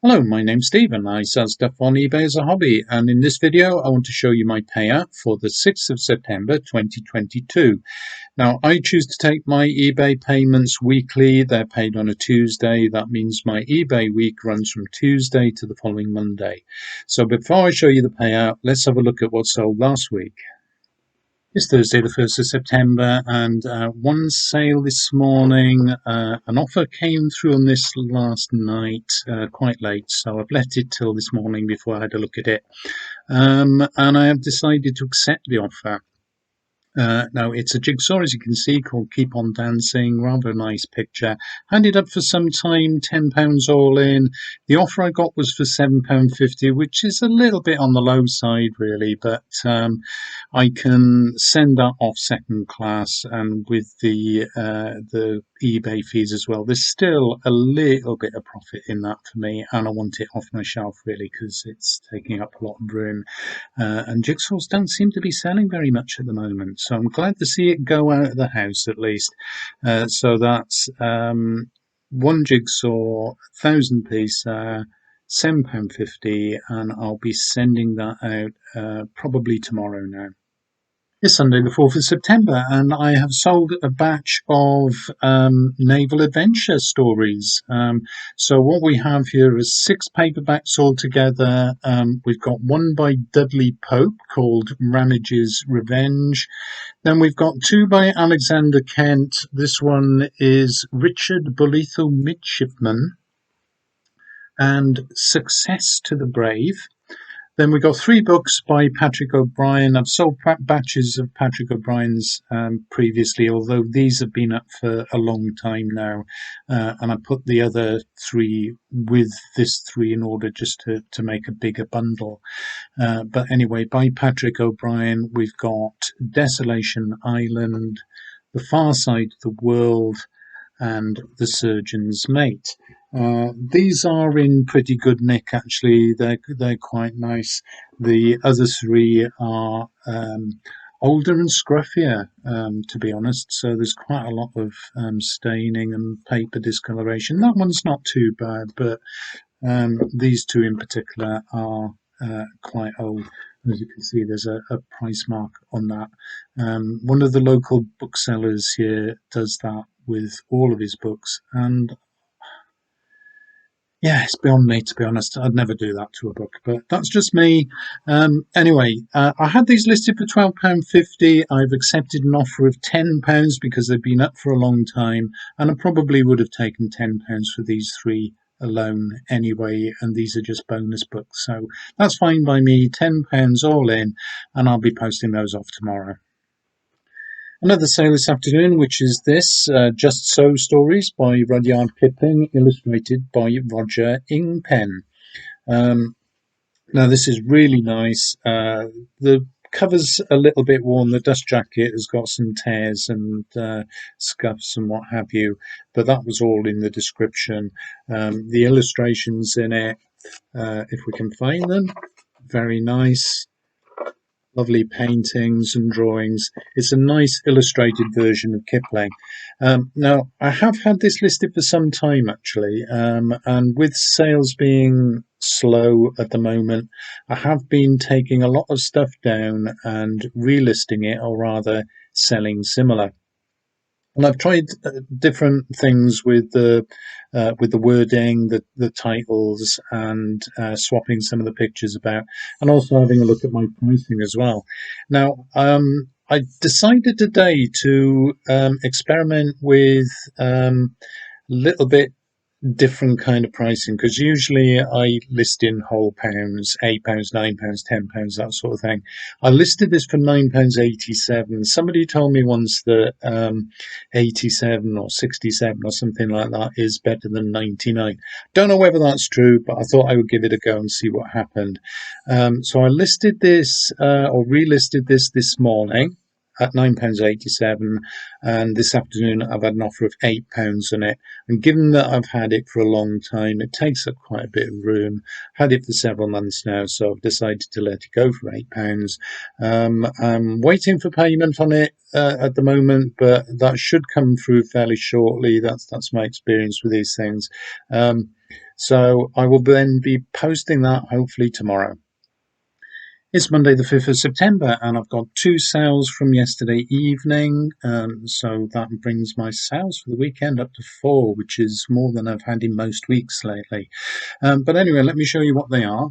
Hello, my name's Stephen. I sell stuff on eBay as a hobby, and in this video I want to show you my payout for the 6th of September 2022. Now, I choose to take my eBay payments weekly. They're paid on a Tuesday. That means my eBay week runs from Tuesday to the following Monday. So before I show you the payout, let's have a look at what sold last week. It's Thursday, the 1st of September, and one sale this morning. An offer came through on this last night, quite late, so I've left it till this morning before I had a look at it. And I have decided to accept the offer. Now, it's a jigsaw, as you can see, called Keep On Dancing. Rather a nice picture. Had it up for some time, £10 all in. The offer I got was for £7.50, which is a little bit on the low side, really, but I can send that off second class, and with the eBay fees as well, there's still a little bit of profit in that for me, and I want it off my shelf, really, because it's taking up a lot of room. And jigsaws don't seem to be selling very much at the moment, so I'm glad to see it go out of the house at least. So that's one jigsaw, 1,000 piece, £7.50, and I'll be sending that out probably tomorrow now. It's Sunday, the 4th of September, and I have sold a batch of naval adventure stories. So, what we have here is 6 paperbacks altogether. We've got one by Dudley Pope called Ramage's Revenge. Then we've got 2 by Alexander Kent. This one is Richard Bolitho Midshipman and Success to the Brave. Then we got 3 books by Patrick O'Brien. I've sold batches of Patrick O'Brien's previously, although these have been up for a long time now. And I put the other 3 with this 3 in order just to make a bigger bundle. But anyway, by Patrick O'Brien, we've got Desolation Island, The Far Side of the World, and The Surgeon's Mate. These are in pretty good nick, actually. They're quite nice. The other 3 are older and scruffier, to be honest. So there's quite a lot of staining and paper discoloration. That one's not too bad, but these 2 in particular are quite old. As you can see, there's a price mark on that. One of the local booksellers here does that with all of his books, and yeah, it's beyond me, to be honest. I'd never do that to a book, but that's just me. Anyway, I had these listed for £12.50. I've accepted an offer of £10 because they've been up for a long time, and I probably would have taken £10 for these 3 alone anyway, and these are just bonus books, so that's fine by me. £10 all in, and I'll be posting those off tomorrow. Another sale this afternoon, which is this Just So Stories by Rudyard Kipling, illustrated by Roger Ingpen. Now, this is really nice. The cover's a little bit worn. The dust jacket has got some tears and scuffs and what have you, but that was all in the description. The illustrations in it, if we can find them, very nice. Lovely paintings and drawings. It's a nice illustrated version of Kipling. Now, I have had this listed for some time, actually, and with sales being slow at the moment, I have been taking a lot of stuff down and relisting it, or rather selling similar. And I've tried different things with the wording, the titles, and swapping some of the pictures about, and also having a look at my pricing as well. Now, I decided today to experiment with a little bit different kind of pricing, because usually I list in whole pounds, £8, £9, £10, that sort of thing. I listed this for £9.87. Somebody told me once that 87 or 67 or something like that is better than 99. Don't know whether that's true, but I thought I would give it a go and see what happened. So I listed this or relisted this morning at £9.87, and this afternoon I've had an offer of £8 on it. And given that I've had it for a long time, it takes up quite a bit of room. Had it for several months now, so I've decided to let it go for £8. I'm waiting for payment on it at the moment, but that should come through fairly shortly. That's my experience with these things. So I will then be posting that hopefully tomorrow. It's Monday the 5th of September, and I've got 2 sales from yesterday evening, so that brings my sales for the weekend up to 4, which is more than I've had in most weeks lately. But anyway, let me show you what they are.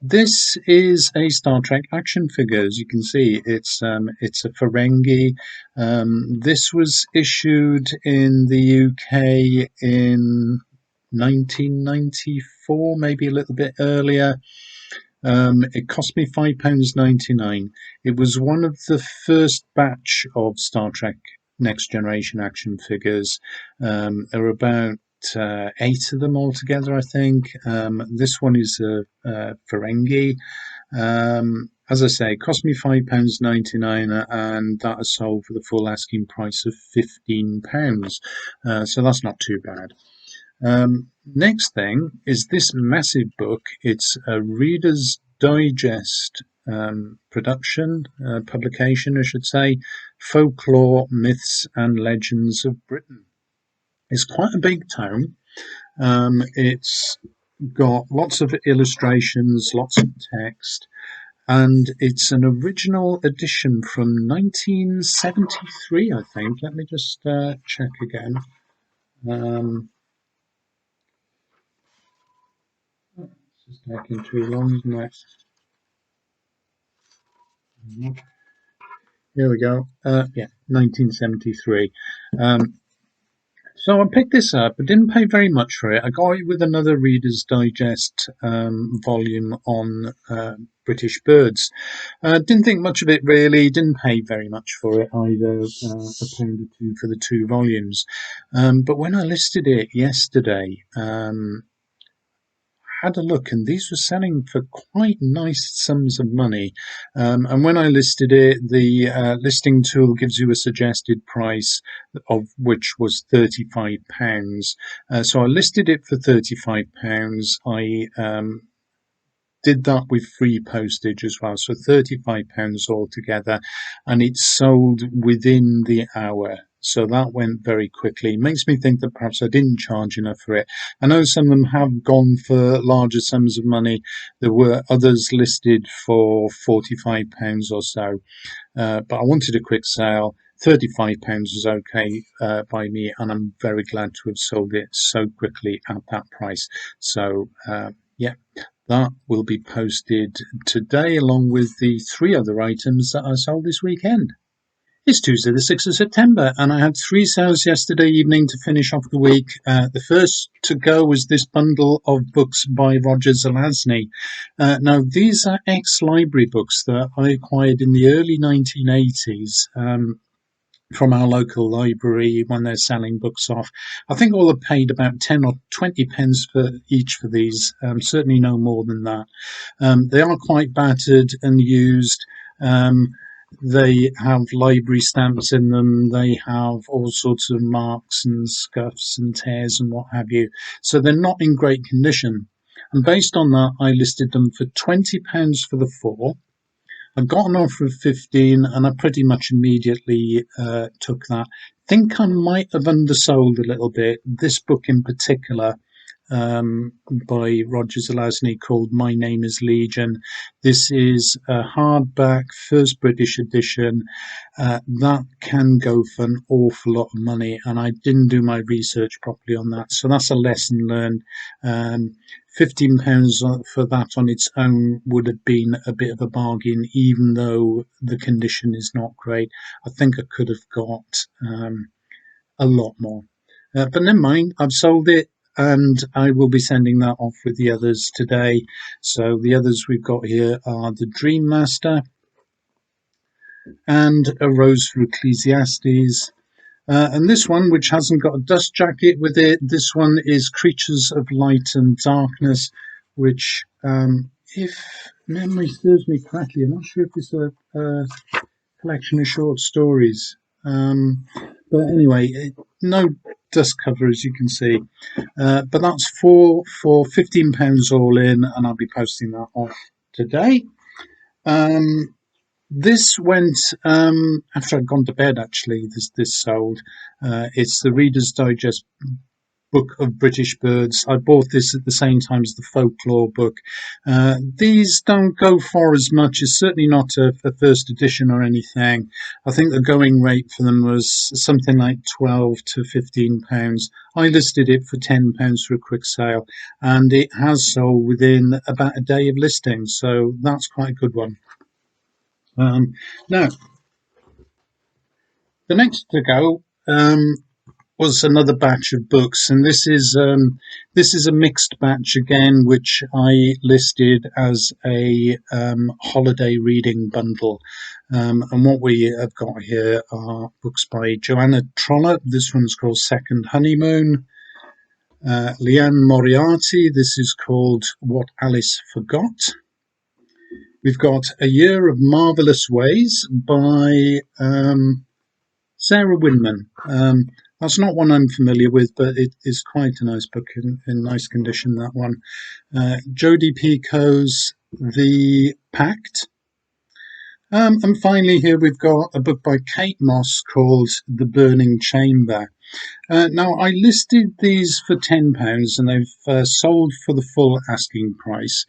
This is a Star Trek action figure. As you can see, it's a Ferengi. This was issued in the UK in 1994, maybe a little bit earlier. It cost me £5.99. It was one of the first batch of Star Trek Next Generation action figures. There are about 8 of them altogether, I think. This one is a Ferengi. As I say, it cost me £5.99, and that is sold for the full asking price of £15. So that's not too bad. Next thing is this massive book. It's a Reader's Digest publication, I should say, Folklore, Myths and Legends of Britain. It's quite a big tome. It's got lots of illustrations, lots of text, and it's an original edition from 1973, I think. Let me just check again. It's taking too long, isn't it? Here we go. Yeah, 1973. So I picked this up. I didn't pay very much for it. I got it with another Reader's Digest volume on British birds. Didn't think much of it really. Didn't pay very much for it either. £1 or £2 for the 2 volumes. But when I listed it yesterday, had a look, and these were selling for quite nice sums of money. And when I listed it, the listing tool gives you a suggested price of which was £35. So I listed it for £35. I did that with free postage as well, so £35 altogether, and it sold within the hour. So that went very quickly. Makes me think that perhaps I didn't charge enough for it. I know some of them have gone for larger sums of money. There were others listed for £45 or so, but I wanted a quick sale. £35 was okay by me, and I'm very glad to have sold it so quickly at that price. So yeah, that will be posted today along with the 3 other items that I sold this weekend. It's Tuesday the 6th of September, and I had 3 sales yesterday evening to finish off the week. The first to go was this bundle of books by Roger Zelazny. Now, these are ex-library books that I acquired in the early 1980s. From our local library when they're selling books off. I think all have paid about 10 or 20 pence for each for these, certainly no more than that. They are quite battered and used. They have library stamps in them. They have all sorts of marks and scuffs and tears and what have you. So they're not in great condition. And based on that, I listed them for £20 for the 4. I got an offer of 15, and I pretty much immediately took that. Think I might have undersold a little bit. This book in particular, by Roger Zelazny, called My Name is Legion. This is a hardback, first British edition. That can go for an awful lot of money, and I didn't do my research properly on that. So that's a lesson learned. £15 for that on its own would have been a bit of a bargain, even though the condition is not great. I think I could have got a lot more. But never mind, I've sold it, and I will be sending that off with the others today. So the others we've got here are The Dream Master and A Rose for Ecclesiastes. And this one, which hasn't got a dust jacket with it, this one is Creatures of Light and Darkness, which, if memory serves me correctly, I'm not sure if it's a collection of short stories. But anyway, no dust cover, as you can see. But that's 4 for £15 all in, and I'll be posting that off today. This went after I'd gone to bed. Actually, this sold. It's the Reader's Digest book of British birds. I bought this at the same time as the folklore book. These don't go for as much. It's certainly not a first edition or anything. I think the going rate for them was something like £12 to £15. I listed it for £10 for a quick sale, and it has sold within about a day of listing, so that's quite a good one. Now, the next to go was another batch of books, and this is a mixed batch again, which I listed as a holiday reading bundle. And what we have got here are books by Joanna Trollope. This one's called Second Honeymoon. Leanne Moriarty. This is called What Alice Forgot. We've got A Year of Marvelous Ways by Sarah Winman. That's not one I'm familiar with, but it is quite a nice book in nice condition, that one. Jodi Picoult's The Pact. And finally here we've got a book by Kate Moss called The Burning Chamber. Now, I listed these for £10 and they've sold for the full asking price.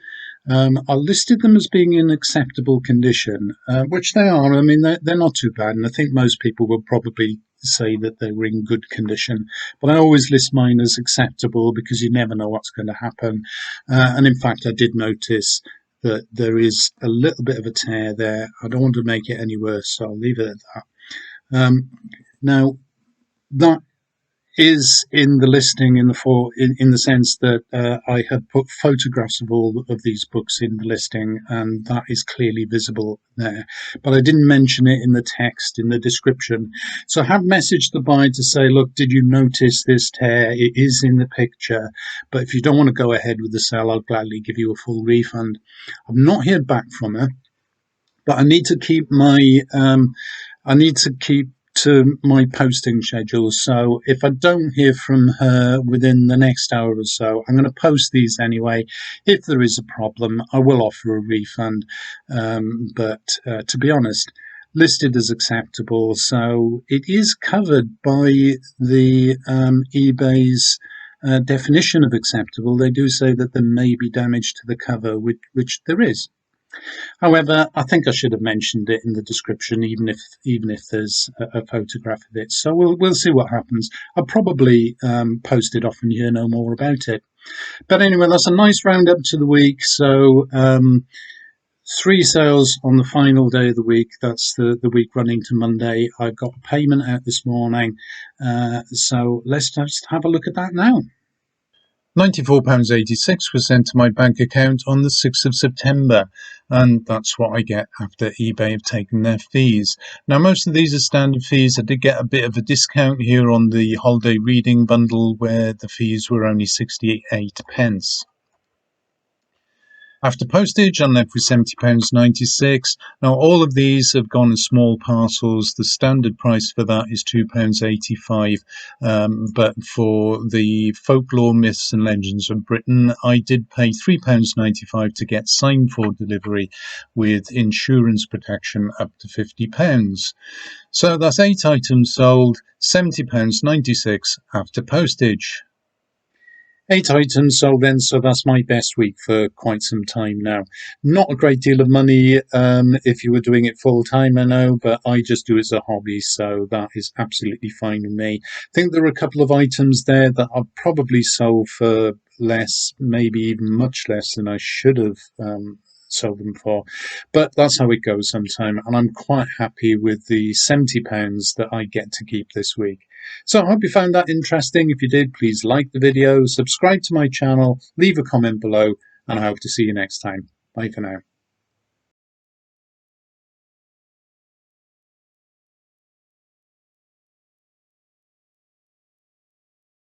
I listed them as being in acceptable condition, which they are. I mean, they're not too bad, and I think most people will probably say that they were in good condition. But I always list mine as acceptable because you never know what's going to happen. And in fact, I did notice that there is a little bit of a tear there. I don't want to make it any worse, so I'll leave it at that. Now, that is in the listing in the sense that I have put photographs of all of these books in the listing, and that is clearly visible there. But I didn't mention it in the text, in the description. So I have messaged the buyer to say, look, did you notice this tear? It is in the picture, but if you don't want to go ahead with the sale, I'll gladly give you a full refund. I've not heard back from her, but I need to keep to my posting schedule. So if I don't hear from her within the next hour or so, I'm going to post these anyway. If there is a problem, I will offer a refund. But to be honest, listed as acceptable, so it is covered by the eBay's definition of acceptable. They do say that there may be damage to the cover, which there is. However, I think I should have mentioned it in the description, even if there's a photograph of it. So we'll see what happens. I'll probably post it off and hear no more about it. But anyway, that's a nice roundup to the week. So 3 sales on the final day of the week. That's the week running to Monday. I've got a payment out this morning. So let's just have a look at that now. £94.86 was sent to my bank account on the 6th of September, and that's what I get after eBay have taken their fees. Now, most of these are standard fees. I did get a bit of a discount here on the holiday reading bundle where the fees were only 68p. After postage, I'm left with £70.96. Now, all of these have gone as small parcels. The standard price for that is £2.85. But for the folklore, myths and legends of Britain, I did pay £3.95 to get signed for delivery with insurance protection up to £50. So that's 8 items sold, £70.96 after postage. 8 items sold then, so that's my best week for quite some time now. Not a great deal of money if you were doing it full time, I know, but I just do it as a hobby, so that is absolutely fine with me. I think there are a couple of items there that I've probably sold for less, maybe even much less than I should have sold them for, but that's how it goes sometimes, and I'm quite happy with the £70 that I get to keep this week. So I hope you found that interesting. If you did, please like the video, subscribe to my channel, leave a comment below, and I hope to see you next time. Bye for now.